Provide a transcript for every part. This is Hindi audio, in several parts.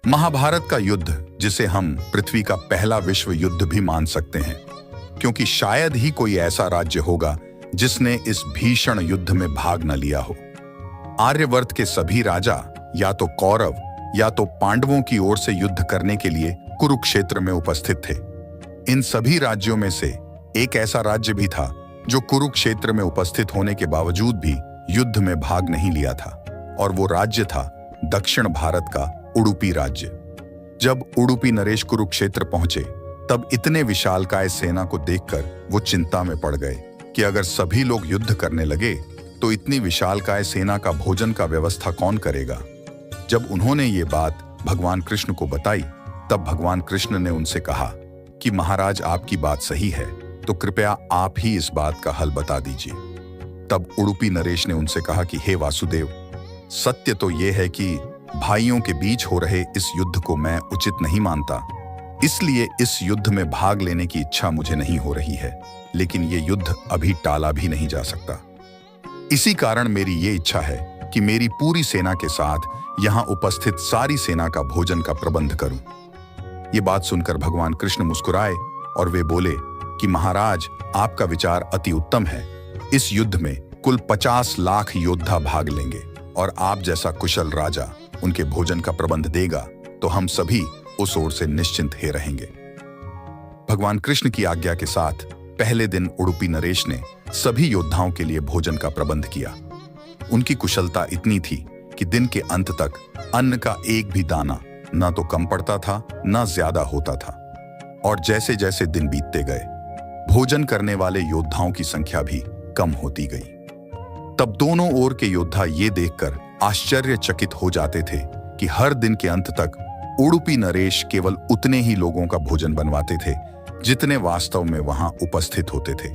महाभारत का युद्ध, जिसे हम पृथ्वी का पहला विश्व युद्ध भी मान सकते हैं, क्योंकि शायद ही कोई ऐसा राज्य होगा जिसने इस भीषण युद्ध में भाग न लिया हो। आर्यवर्त के सभी राजा या तो कौरव या तो पांडवों की ओर से युद्ध करने के लिए कुरुक्षेत्र में उपस्थित थे। इन सभी राज्यों में से एक ऐसा राज्य भी था जो कुरुक्षेत्र में उपस्थित होने के बावजूद भी युद्ध में भाग नहीं लिया था, और वो राज्य था दक्षिण भारत का उडुपी राज्य। जब उडुपी नरेश कुरुक्षेत्र पहुंचे तब इतने विशालकाय सेना को देखकर वो चिंता में पड़ गए कि अगर सभी लोग युद्ध करने लगे तो इतनी विशालकाय सेना का भोजन का व्यवस्था कौन करेगा। जब उन्होंने ये बात भगवान कृष्ण को बताई तब भगवान कृष्ण ने उनसे कहा कि महाराज, आपकी बात सही है, तो कृपया आप ही इस बात का हल बता दीजिए। तब उडुपी नरेश ने उनसे कहा कि हे वासुदेव, सत्य तो ये है कि भाइयों के बीच हो रहे इस युद्ध को मैं उचित नहीं मानता, इसलिए इस युद्ध में भाग लेने की इच्छा मुझे नहीं हो रही है, लेकिन ये युद्ध अभी टाला भी नहीं जा सकता। इसी कारण मेरी ये इच्छा है कि मेरी पूरी सेना के साथ यहाँ उपस्थित सारी सेना का भोजन का प्रबंध करूं। ये बात सुनकर भगवान कृष्ण मुस्कुराए और वे बोले कि महाराज, आपका विचार अति उत्तम है। इस युद्ध में कुल 50 लाख योद्धा भाग लेंगे और आप जैसा कुशल राजा उनके भोजन का प्रबंध देगा तो हम सभी उस ओर से निश्चिंत ही रहेंगे। भगवान कृष्ण की आज्ञा के साथ पहले दिन उडुपी नरेश ने सभी योद्धाओं के लिए भोजन का प्रबंध किया। उनकी कुशलता इतनी थी कि दिन के अंत तक अन्न का एक भी दाना न तो कम पड़ता था न ज्यादा होता था, और जैसे जैसे दिन बीतते गए भोजन करने वाले योद्धाओं की संख्या भी कम होती गई। तब दोनों ओर के योद्धा ये देखकर आश्चर्यचकित हो जाते थे कि हर दिन के अंत तक उडुपी नरेश केवल उतने ही लोगों का भोजन बनवाते थे जितने वास्तव में वहां उपस्थित होते थे।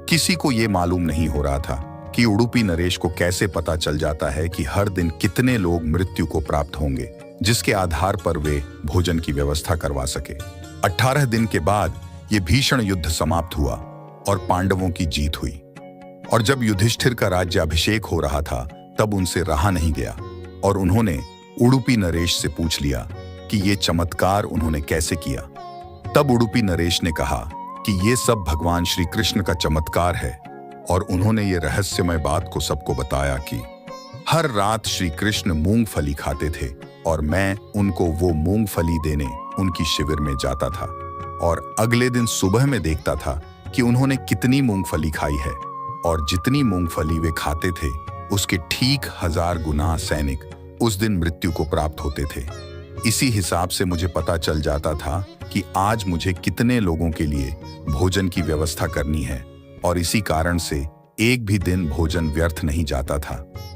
किसी को यह मालूम नहीं हो रहा था कि उडुपी नरेश को कैसे पता चल जाता है कि हर दिन कितने लोग मृत्यु को प्राप्त होंगे, जिसके आधार पर वे भोजन की व्यवस्था करवा सके। 18 दिन के बाद यह भीषण युद्ध समाप्त हुआ और पांडवों की जीत हुई। और जब युधिष्ठिर का राज्याभिषेक हो रहा था तब उनसे रहा नहीं गया और उन्होंने उडुपी नरेश से पूछ लिया कि ये चमत्कार उन्होंने कैसे किया। तब उडुपी नरेश ने कहा कि ये सब भगवान श्री कृष्ण का चमत्कार है, और उन्होंने ये रहस्यमय बात को सबको बताया कि हर रात श्री कृष्ण मूंगफली खाते थे और मैं उनको वो मूंगफली देने उनकी शिविर में जाता था, और अगले दिन सुबह में देखता था कि उन्होंने कितनी मूंगफली खाई है, और जितनी मूंगफली वे खाते थे उसके ठीक 1000 गुना सैनिक उस दिन मृत्यु को प्राप्त होते थे। इसी हिसाब से मुझे पता चल जाता था कि आज मुझे कितने लोगों के लिए भोजन की व्यवस्था करनी है, और इसी कारण से एक भी दिन भोजन व्यर्थ नहीं जाता था।